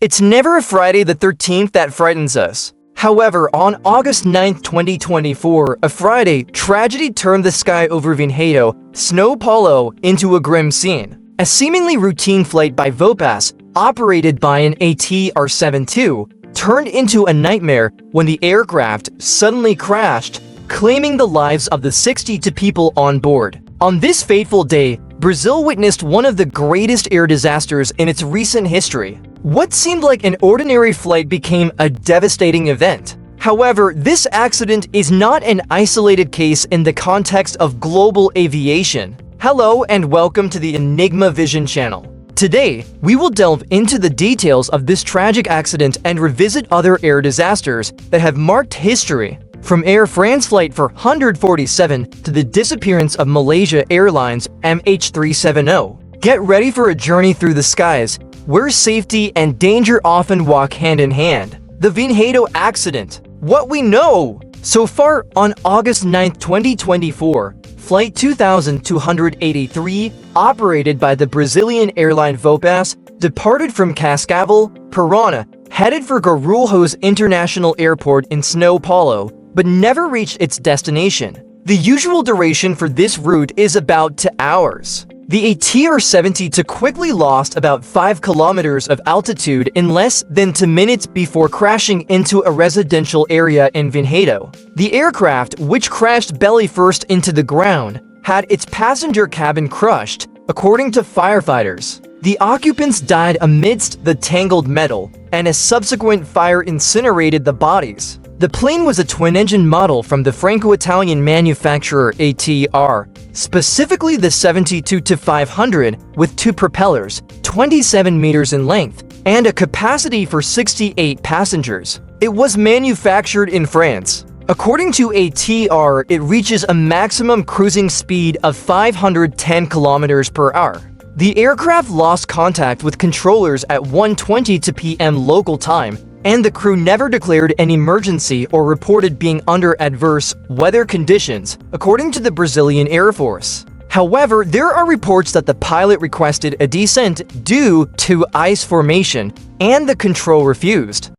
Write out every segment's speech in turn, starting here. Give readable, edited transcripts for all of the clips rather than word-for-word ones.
It's never a Friday the 13th that frightens us. However, on August 9, 2024, a Friday, tragedy turned the sky over Vinhedo, São Paulo, into a grim scene. A seemingly routine flight by Voepass, operated by an ATR-72, turned into a nightmare when the aircraft suddenly crashed, claiming the lives of the 62 people on board. On this fateful day, Brazil witnessed one of the greatest air disasters in its recent history. What seemed like an ordinary flight became a devastating event. However, this accident is not an isolated case in the context of global aviation. Hello and welcome to the Enigma Vision channel. Today, we will delve into the details of this tragic accident and revisit other air disasters that have marked history. From Air France Flight 447 to the disappearance of Malaysia Airlines MH370. Get ready for a journey through the skies, where safety and danger often walk hand in hand. The Vinhedo accident. What we know! So far, on August 9, 2024, Flight 2283, operated by the Brazilian airline Voepass, departed from Cascavel, Paraná, headed for Guarulhos International Airport in São Paulo, but never reached its destination. The usual duration for this route is about 2 hours. The ATR-72 quickly lost about 5 kilometers of altitude in less than 2 minutes before crashing into a residential area in Vinhedo. The aircraft, which crashed belly first into the ground, had its passenger cabin crushed, according to firefighters. The occupants died amidst the tangled metal, and a subsequent fire incinerated the bodies. The plane was a twin-engine model from the Franco-Italian manufacturer ATR, specifically the 72-500, with 2 propellers, 27 meters in length, and a capacity for 68 passengers. It was manufactured in France. According to ATR, it reaches a maximum cruising speed of 510 kilometers per hour. The aircraft lost contact with controllers at 1:22 p.m. local time, and the crew never declared an emergency or reported being under adverse weather conditions, according to the Brazilian Air Force. However, there are reports that the pilot requested a descent due to ice formation, and the control refused.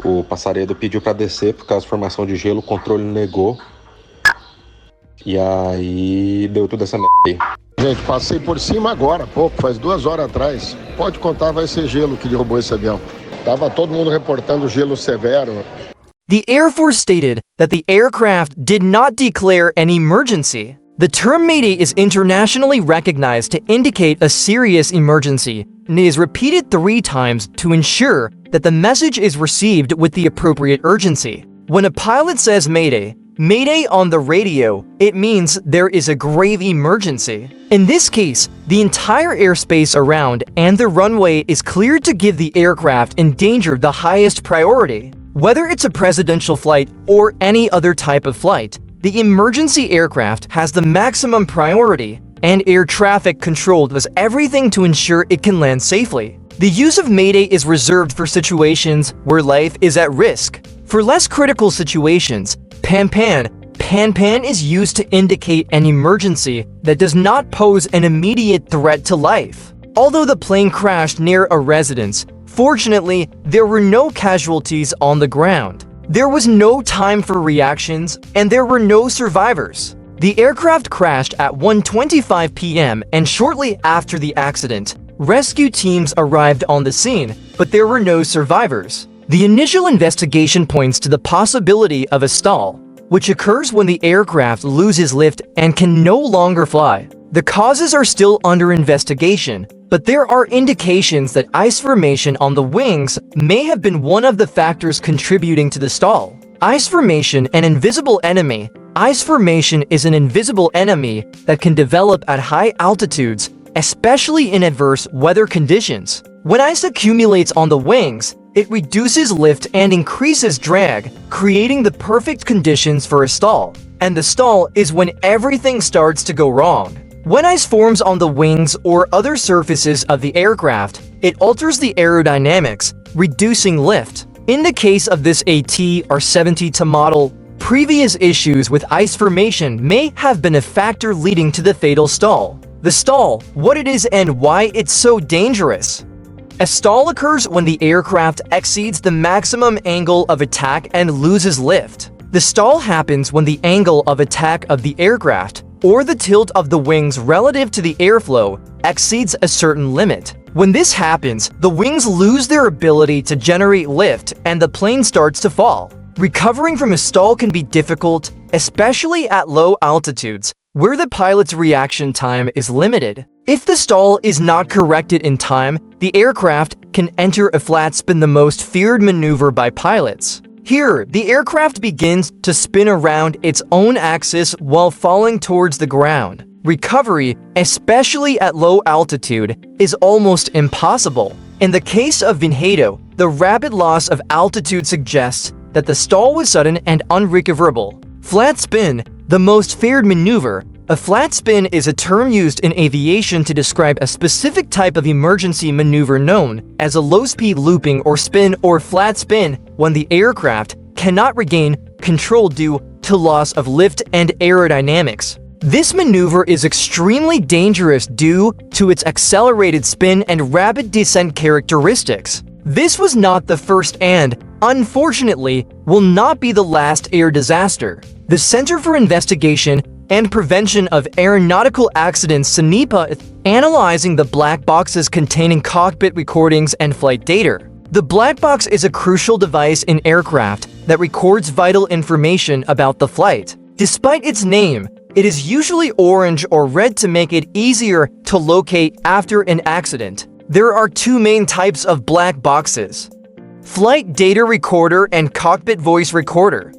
O passaredo pediu para descer por causa da formação de gelo, o controle negou. E aí deu tudo essa merda aí. Gente, passei por cima agora, pouco, faz 2 horas atrás. Pode contar, vai ser gelo que derrubou esse avião. Tava todo mundo reportando gelo severo. The Air Force stated that the aircraft did not declare an emergency. The term Mayday is internationally recognized to indicate a serious emergency, and it is repeated 3 times to ensure that the message is received with the appropriate urgency. When a pilot says Mayday, Mayday on the radio, it means there is a grave emergency. In this case, the entire airspace around and the runway is cleared to give the aircraft in danger the highest priority. Whether it's a presidential flight or any other type of flight, the emergency aircraft has the maximum priority, and air traffic control does everything to ensure it can land safely. The use of Mayday is reserved for situations where life is at risk. For less critical situations, Pan is used to indicate an emergency that does not pose an immediate threat to life. Although the plane crashed near a residence, fortunately, there were no casualties on the ground. There was no time for reactions, and there were no survivors. The aircraft crashed at 1:25 p.m. and shortly after the accident, rescue teams arrived on the scene, but there were no survivors. The initial investigation points to the possibility of a stall, which occurs when the aircraft loses lift and can no longer fly. The causes are still under investigation, but there are indications that ice formation on the wings may have been one of the factors contributing to the stall. Ice formation, an invisible enemy. Ice formation is an invisible enemy that can develop at high altitudes, especially in adverse weather conditions. When ice accumulates on the wings, it reduces lift and increases drag, creating the perfect conditions for a stall. And the stall is when everything starts to go wrong. When ice forms on the wings or other surfaces of the aircraft, it alters the aerodynamics, reducing lift. In the case of this ATR-72 model, previous issues with ice formation may have been a factor leading to the fatal stall. The stall, what it is and why it's so dangerous. A stall occurs when the aircraft exceeds the maximum angle of attack and loses lift. The stall happens when the angle of attack of the aircraft, or the tilt of the wings relative to the airflow, exceeds a certain limit. When this happens, the wings lose their ability to generate lift and the plane starts to fall. Recovering from a stall can be difficult, especially at low altitudes, where the pilot's reaction time is limited. If the stall is not corrected in time, the aircraft can enter a flat spin, the most feared maneuver by pilots. Here, the aircraft begins to spin around its own axis while falling towards the ground. Recovery, especially at low altitude, is almost impossible. In the case of Vinhedo, the rapid loss of altitude suggests that the stall was sudden and unrecoverable. Flat spin, the most feared maneuver. A flat spin is a term used in aviation to describe a specific type of emergency maneuver known as a low-speed looping or spin or flat spin when the aircraft cannot regain control due to loss of lift and aerodynamics. This maneuver is extremely dangerous due to its accelerated spin and rapid descent characteristics. This was not the first and, unfortunately, will not be the last air disaster. The Center for Investigation and Prevention of Aeronautical Accidents (CENIPA) is analyzing the black boxes containing cockpit recordings and flight data. The black box is a crucial device in aircraft that records vital information about the flight. Despite its name, it is usually orange or red to make it easier to locate after an accident. There are two main types of black boxes: flight data recorder and cockpit voice recorder.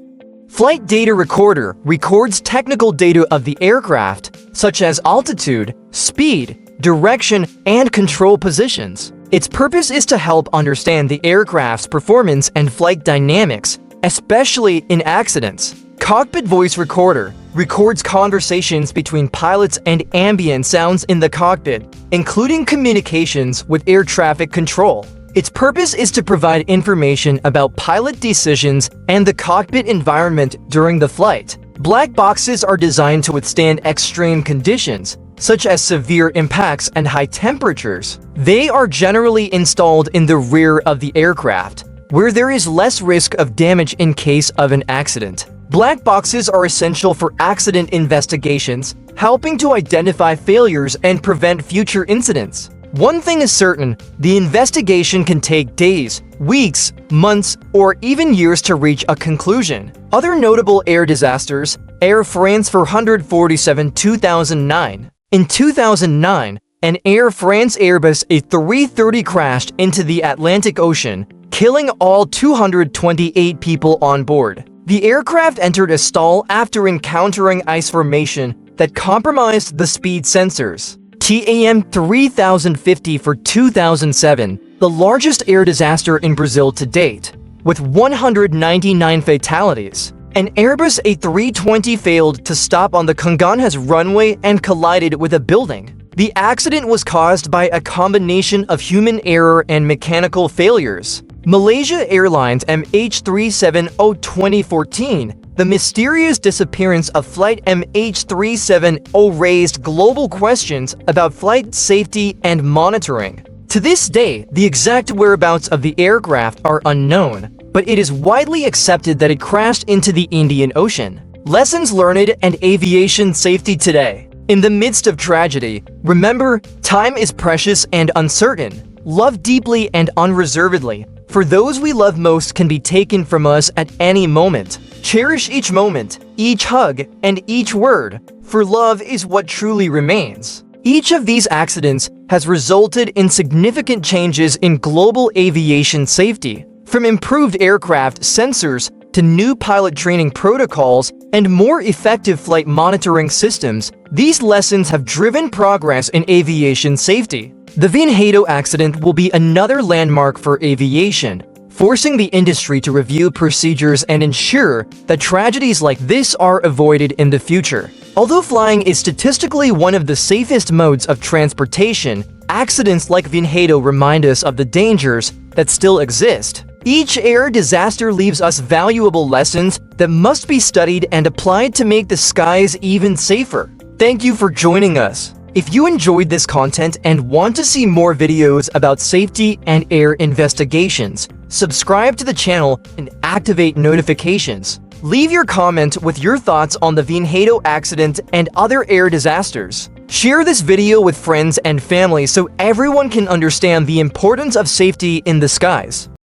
Flight data recorder records technical data of the aircraft, such as altitude, speed, direction, and control positions. Its purpose is to help understand the aircraft's performance and flight dynamics, especially in accidents. Cockpit voice recorder records conversations between pilots and ambient sounds in the cockpit, including communications with air traffic control. Its purpose is to provide information about pilot decisions and the cockpit environment during the flight. Black boxes are designed to withstand extreme conditions, such as severe impacts and high temperatures. They are generally installed in the rear of the aircraft, where there is less risk of damage in case of an accident. Black boxes are essential for accident investigations, helping to identify failures and prevent future incidents. One thing is certain, the investigation can take days, weeks, months, or even years to reach a conclusion. Other notable air disasters: Air France 447 2009. In 2009, an Air France Airbus A330 crashed into the Atlantic Ocean, killing all 228 people on board. The aircraft entered a stall after encountering ice formation that compromised the speed sensors. TAM 3050 for 2007, the largest air disaster in Brazil to date, with 199 fatalities. An Airbus A320 failed to stop on the Congonhas runway and collided with a building. The accident was caused by a combination of human error and mechanical failures. Malaysia Airlines MH370 2014. The mysterious disappearance of Flight MH370 raised global questions about flight safety and monitoring. To this day, the exact whereabouts of the aircraft are unknown, but it is widely accepted that it crashed into the Indian Ocean. Lessons learned and aviation safety today. In the midst of tragedy, remember, time is precious and uncertain. Love deeply and unreservedly, for those we love most can be taken from us at any moment. Cherish each moment, each hug, and each word, for love is what truly remains. Each of these accidents has resulted in significant changes in global aviation safety, from improved aircraft sensors to new pilot training protocols and more effective flight monitoring systems. These lessons have driven progress in aviation safety. The Vinhedo accident will be another landmark for aviation, forcing the industry to review procedures and ensure that tragedies like this are avoided in the future. Although flying is statistically one of the safest modes of transportation, accidents like Vinhedo remind us of the dangers that still exist. Each air disaster leaves us valuable lessons that must be studied and applied to make the skies even safer. Thank you for joining us. If you enjoyed this content and want to see more videos about safety and air investigations, subscribe to the channel and activate notifications. Leave your comment with your thoughts on the Vinhedo accident and other air disasters. Share this video with friends and family so everyone can understand the importance of safety in the skies.